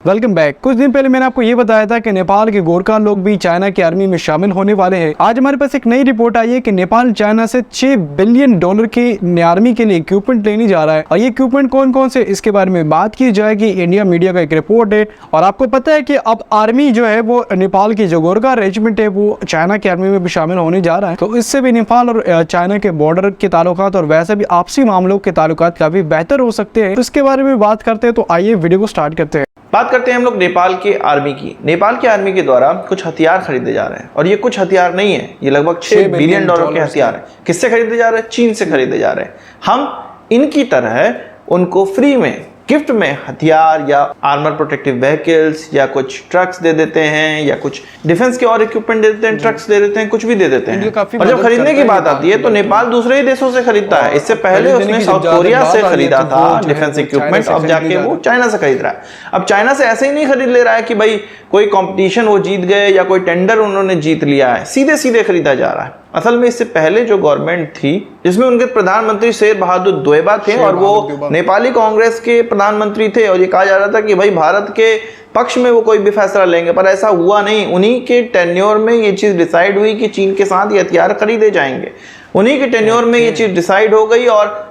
Welcome back. कुछ दिन पहले मैंने आपको ये बताया था कि नेपाल के गोरखा लोग भी चाइना की आर्मी में शामिल होने वाले हैं। आज हमारे पास एक नई रिपोर्ट आई है कि नेपाल चाइना से $6 बिलियन की आर्मी के लिए इक्विपमेंट लेने जा रहा है। और ये इक्विपमेंट कौन कौन से, इसके बारे में बात की जाएगी। इंडिया मीडिया का एक रिपोर्ट है और आपको पता है कि अब आर्मी जो है वो नेपाल की जो गोरखा रेजिमेंट है वो चाइना की आर्मी में भी शामिल होने जा रहा है। तो इससे भी नेपाल और चाइना के बॉर्डर के ताल्लुकात और वैसे भी आपसी मामलों के ताल्लुकात काफी बेहतर हो सकते हैं। तो इसके बारे में बात करते हैं। तो आइए वीडियो को स्टार्ट करते हैं। बात करते हैं हम लोग नेपाल के आर्मी की। नेपाल की आर्मी के द्वारा कुछ हथियार खरीदे जा रहे हैं और ये कुछ हथियार नहीं है, ये लगभग $6 बिलियन के हथियार हैं। किससे खरीदे जा रहे हैं? चीन से खरीदे जा रहे हैं। हम इनकी तरह उनको फ्री में गिफ्ट में हथियार या आर्मर प्रोटेक्टिव व्हीकल्स या कुछ ट्रक्स दे देते हैं या कुछ डिफेंस के और इक्विपमेंट दे देते हैं, ट्रक्स दे देते हैं, कुछ भी दे देते हैं। और जब खरीदने की बात आती है तो नेपाल दूसरे ही देशों से खरीदता है। इससे पहले उसने साउथ कोरिया से खरीदा था डिफेंस इक्विपमेंट, अब जाके वो चाइना से खरीद रहा है। अब चाइना से ऐसे ही नहीं खरीद ले रहा है कि भाई कोई कंपटीशन वो जीत गए या कोई टेंडर उन्होंने जीत लिया है, सीधे सीधे खरीदा जा रहा है। असल में इससे पहले जो गवर्नमेंट थी जिसमें उनके प्रधानमंत्री शेर बहादुर देउबा थे और वो नेपाली कांग्रेस के प्रधानमंत्री थे और ये कहा जा रहा था कि भाई भारत के पक्ष में वो कोई भी फैसला लेंगे, पर ऐसा हुआ नहीं। उन्हीं के टेन्योर में ये चीज डिसाइड हुई कि चीन के साथ ये हथियार खरीदे जाएंगे। उन्हीं के टेन्योर में ये चीज डिसाइड हो गई और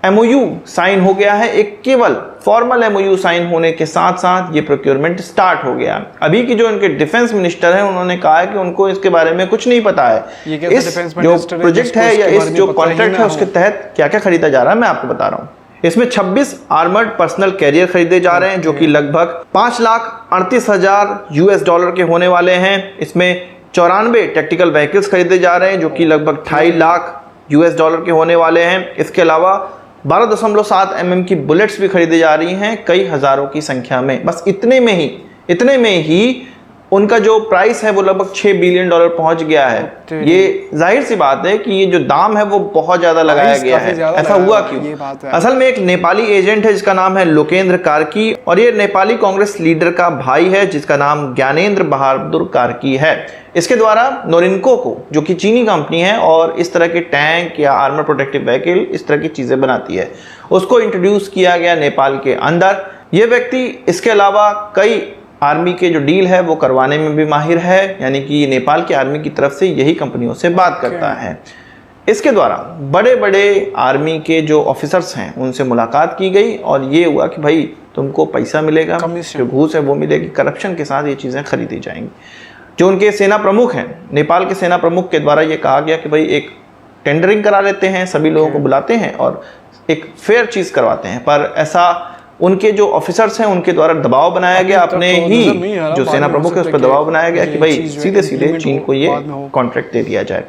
MOU साइन हो गया है। एक केवल फॉर्मल MOU साइन होने के साथ साथ ये प्रोक्योरमेंट स्टार्ट हो गया। अभी की जो इनके डिफेंस मिनिस्टर हैं उन्होंने कहा है कि उनको इसके बारे में कुछ नहीं पता है। इस जो प्रोजेक्ट है या इस जो कॉन्ट्रैक्ट है उसके तहत क्या क्या खरीदा जा रहा है मैं आपको बता रहा हूँ। इसमें 26 आर्मर्ड पर्सनल कैरियर खरीदे जा रहे हैं जो कि लगभग $5,38,000 के होने वाले हैं। इसमें 94 टैक्टिकल व्हीकल्स खरीदे जा रहे हैं जो कि लगभग $2.5 लाख के होने वाले हैं। इसके अलावा 12.7 mm की बुलेट्स भी खरीदी जा रही हैं कई हजारों की संख्या में। बस इतने में ही उनका जो प्राइस है वो लगभग $6 बिलियन पहुंच गया है। ये जाहिर सी बात है कि ये जो दाम है वो बहुत ज्यादा लगाया गया है। ऐसा हुआ क्यों? असल में एक नेपाली एजेंट है जिसका नाम है लोकेंद्र कार्की और ये नेपाली कांग्रेस लीडर का भाई है जिसका नाम ज्ञानेंद्र बहादुर कार्की है। इसके द्वारा नोरिनको को, जो कि चीनी कंपनी है और इस तरह के टैंक या आर्मर प्रोटेक्टिव व्हीकल इस तरह की चीजें बनाती है, उसको इंट्रोड्यूस किया गया नेपाल के अंदर। ये व्यक्ति इसके अलावा कई आर्मी के जो डील है वो करवाने में भी माहिर है, यानी कि नेपाल की आर्मी की तरफ से यही कंपनियों से बात करता है। इसके द्वारा बड़े बड़े आर्मी के जो ऑफिसर्स हैं उनसे मुलाकात की गई और ये हुआ कि भाई तुमको पैसा मिलेगा, जो घूस है वो मिलेगी, करप्शन के साथ ये चीज़ें खरीदी जाएंगी। जो उनके सेना प्रमुख हैं, नेपाल के सेना प्रमुख के द्वारा ये कहा गया कि भाई एक टेंडरिंग करा लेते हैं, सभी लोगों को बुलाते हैं और एक फेयर चीज़ करवाते हैं। पर ऐसा उनके जो ऑफिसर्स हैं उनके द्वारा दबाव बनाया गया, अपने ही जो सेना प्रमुख है उस पर दबाव बनाया गया कि भाई सीधे सीधे चीन को ये कॉन्ट्रैक्ट दे दिया जाए।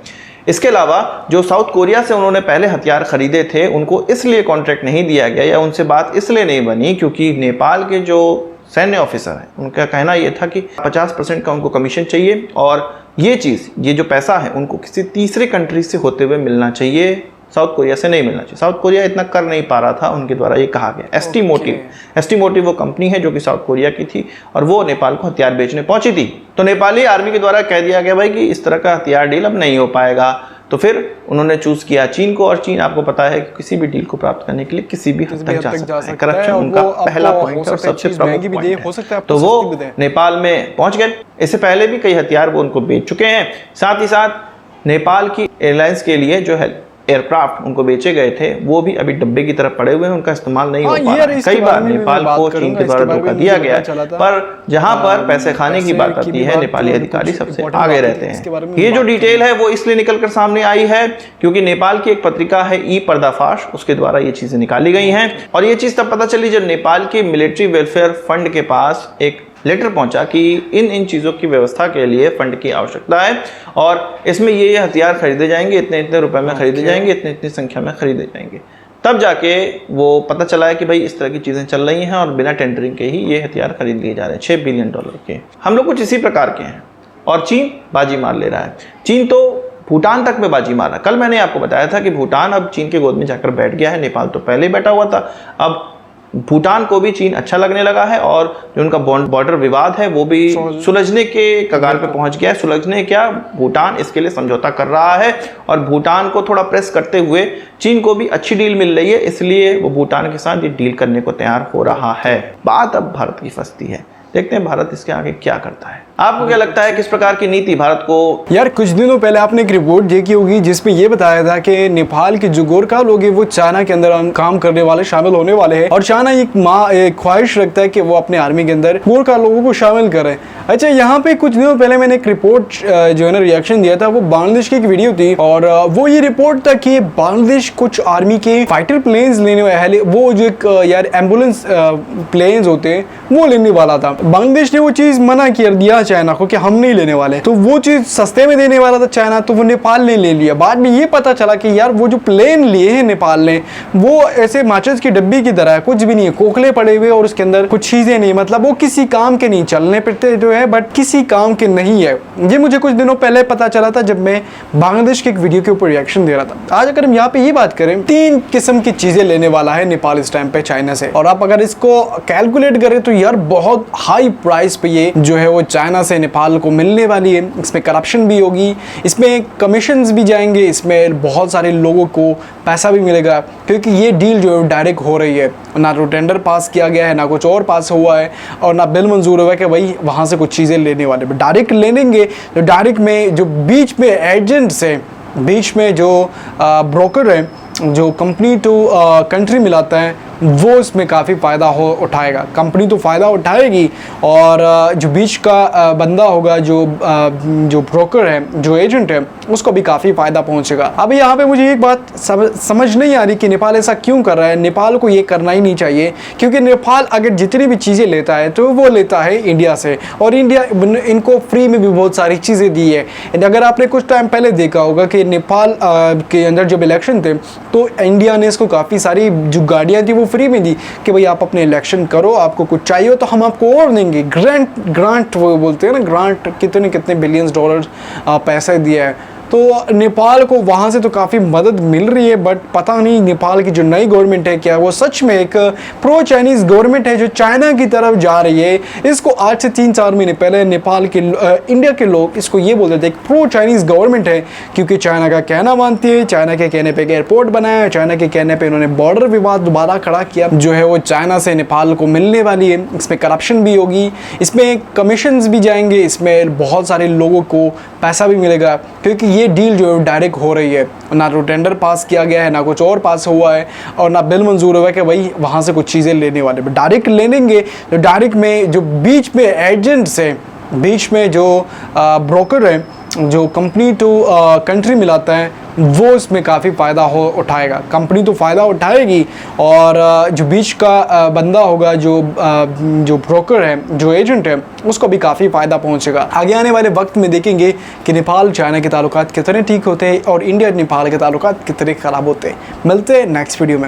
इसके अलावा जो साउथ कोरिया से उन्होंने पहले हथियार खरीदे थे उनको इसलिए कॉन्ट्रैक्ट नहीं दिया गया या उनसे बात इसलिए नहीं बनी क्योंकि नेपाल के जो सैन्य ऑफिसर हैं उनका कहना यह था कि 50% का उनको कमीशन चाहिए और ये चीज़, ये जो पैसा है उनको किसी तीसरे कंट्री से होते हुए मिलना चाहिए, साउथ कोरिया से नहीं मिलना चाहिए। साउथ कोरिया इतना कर नहीं पा रहा था, उनके द्वारा ये कहा गया। एसटी मोटिव वो कंपनी है जो कि साउथ कोरिया की थी और वो नेपाल को हथियार बेचने पहुंची थी। तो नेपाली आर्मी के द्वारा कह दिया गया भाई कि इस तरह का हथियार डील अब नहीं हो पाएगा। तो फिर उन्होंने चूज किया चीन को और चीन आपको पता है कि किसी भी डील को प्राप्त करने के लिए किसी भी हद तक जा सकता है। करप्शन उनका पहला पॉइंट और सबसे प्रमुख पॉइंट है। तो वो नेपाल में पहुंच गए। इससे पहले भी कई हथियार वो उनको बेच चुके हैं। साथ ही साथ नेपाल की एयरलाइंस के लिए जो है एयरक्राफ्ट उनको बेचे गए थे वो भी अभी डब्बे की तरफ पड़े हुए हैं, उनका इस्तेमाल नहीं हो पा रहा है। कई बार नेपाल को चीन के द्वारा धोखा दिया गया, पर जहां पर पैसे खाने की बात आती है नेपाली अधिकारी सबसे आगे रहते हैं। ये जो डिटेल है वो इसलिए निकलकर सामने आई है क्योंकि नेपाल की एक पत्रिका है ई पर्दाफाश, उसके द्वारा ये चीजें निकाली गई हैं और ये चीज तब पता चली जब नेपाल के मिलिट्री वेलफेयर फंड के पास एक लेटर पहुंचा कि इन चीज़ों की व्यवस्था के लिए फंड की आवश्यकता है और इसमें ये हथियार खरीदे जाएंगे, इतने इतने रुपए में खरीदे जाएंगे, इतने इतनी संख्या में खरीदे जाएंगे। तब जाके वो पता चला है कि भाई इस तरह की चीज़ें चल रही हैं और बिना टेंडरिंग के ही ये हथियार खरीद लिए जा रहे हैं $6 बिलियन के। हम लोग कुछ इसी प्रकार के हैं और चीन बाजी मार ले रहा है। चीन तो भूटान तक में बाजी मारा। कल मैंने आपको बताया था कि भूटान अब चीन के गोद में जाकर बैठ गया है। नेपाल तो पहले ही बैठा हुआ था, अब भूटान को भी चीन अच्छा लगने लगा है और जो उनका बॉर्डर विवाद है वो भी सुलझने के कगार पे पहुंच गया है। सुलझने क्या, भूटान इसके लिए समझौता कर रहा है और भूटान को थोड़ा प्रेस करते हुए चीन को भी अच्छी डील मिल रही है, इसलिए वो भूटान के साथ ये डील करने को तैयार हो रहा है। बात अब भारत की फंसती है। देखते हैं भारत इसके आगे क्या करता है। आपको क्या लगता है किस प्रकार की नीति भारत को? यार कुछ दिनों पहले आपने एक रिपोर्ट देखी होगी जिसमें ये बताया था कि नेपाल के जो गोरखा लोग हैं वो चाइना के अंदर काम करने वाले शामिल होने वाले हैं, और चाइना एक ख्वाहिश रखता है कि वो अपने आर्मी के अंदर गोरखा लोगों को शामिल करें। अच्छा, यहाँ पे कुछ दिनों पहले मैंने एक रिपोर्ट जो है ना रिएक्शन दिया था, वो बांग्लादेश की एक वीडियो थी, और वो ये रिपोर्ट था कि बांग्लादेश कुछ आर्मी के फाइटर प्लेन्स लेने वाले, वो जो एक यार एम्बुलेंस प्लेन्स होते हैं वो लेने वाला था। बांग्लादेश ने वो चीज मना कर दिया चाइना को कि हम नहीं लेने वाले, तो वो चीज सस्ते में देने वाला था चाइना, तो वो नेपाल ने ले लिया। बाद में ये पता चला कि यार वो जो प्लेन लिए हैं नेपाल ने, वो ऐसे माचिस की डब्बी की तरह है, कुछ भी नहीं है, खोखले पड़े हुए और उसके अंदर कुछ चीजें नहीं, मतलब वो किसी काम के नहीं, चलने फिरते जो है बट किसी काम के नहीं है। ये मुझे कुछ दिनों पहले पता चला था जब मैं बांग्लादेश की एक वीडियो के ऊपर रिएक्शन दे रहा था। आज अगर हम यहाँ पे ये बात करें, 3 किस्म की चीजें लेने वाला है नेपाल इस टाइम पे चाइना से, और आप अगर इसको कैलकुलेट करें तो यार बहुत हाई प्राइस पे ये जो है वो चाइना से नेपाल को मिलने वाली है। इसमें करप्शन भी होगी, इसमें कमीशंस भी जाएंगे, इसमें बहुत सारे लोगों को पैसा भी मिलेगा, क्योंकि ये डील जो है डायरेक्ट हो रही है, ना तो टेंडर पास किया गया है, ना कुछ और पास हुआ है, और ना बिल मंजूर हुआ है कि भाई वहाँ से कुछ चीज़ें लेने वाले, डायरेक्ट ले लेंगे। तो डायरेक्ट में जो बीच में एजेंट्स हैं, बीच में जो ब्रोकर है, जो कंपनी टू कंट्री मिलाता है, वो इसमें काफ़ी फ़ायदा उठाएगा। कंपनी तो फ़ायदा उठाएगी, और जो बीच का बंदा होगा, जो ब्रोकर है, जो एजेंट है, उसको भी काफ़ी फ़ायदा पहुंचेगा। अब यहाँ पे मुझे एक बात समझ नहीं आ रही कि नेपाल ऐसा क्यों कर रहा है। नेपाल को ये करना ही नहीं चाहिए, क्योंकि नेपाल अगर जितनी भी चीज़ें लेता है तो वो लेता है इंडिया से, और इंडिया इनको फ्री में भी बहुत सारी चीज़ें दी है। अगर आपने कुछ टाइम पहले देखा होगा कि नेपाल के अंदर जब इलेक्शन थे तो इंडिया ने इसको काफ़ी सारी जो गाड़ियाँ थी वो फ्री में दी कि भाई आप अपने इलेक्शन करो, आपको कुछ चाहिए तो हम आपको और देंगे। ग्रांट वो बोलते हैं ना, ग्रांट, कितने बिलियंस डॉलर्स पैसे दिया है। तो नेपाल को वहाँ से तो काफ़ी मदद मिल रही है, बट पता नहीं नेपाल की जो नई गवर्नमेंट है क्या वो सच में एक प्रो चाइनीज़ गवर्नमेंट है जो चाइना की तरफ जा रही है। इसको आज से 3-4 महीने पहले नेपाल के इंडिया के लोग इसको ये बोलते थे एक प्रो चाइनीज़ गवर्नमेंट है, क्योंकि चाइना का कहना मानती है, चाइना के कहने पर एयरपोर्ट बनाया, चाइना के कहने पर इन्होंने बॉर्डर विवाद दोबारा खड़ा किया जो है वो चाइना से नेपाल को मिलने वाली है। इसमें करप्शन भी होगी, इसमें कमीशंस भी जाएंगे, इसमें बहुत सारे लोगों को पैसा भी मिलेगा, क्योंकि ये डील जो है डायरेक्ट हो रही है, ना तो टेंडर पास किया गया है, ना कुछ और पास हुआ है, और ना बिल मंजूर हुआ है कि भाई वहाँ से कुछ चीज़ें लेने वाले, डायरेक्ट ले लेंगे। तो डायरेक्ट में जो बीच में एजेंट्स हैं, बीच में जो ब्रोकर है, जो कंपनी टू कंट्री मिलाता है, वो इसमें काफ़ी फ़ायदा उठाएगा। कंपनी तो फ़ायदा उठाएगी, और जो बीच का बंदा होगा, जो ब्रोकर है, जो एजेंट है, उसको भी काफ़ी फ़ायदा पहुंचेगा। आगे आने वाले वक्त में देखेंगे कि नेपाल चाइना के ताल्लुकात कितने ठीक होते हैं और इंडिया नेपाल के ताल्लुकात कितने ख़राब होते हैं। मिलते हैं नेक्स्ट वीडियो में।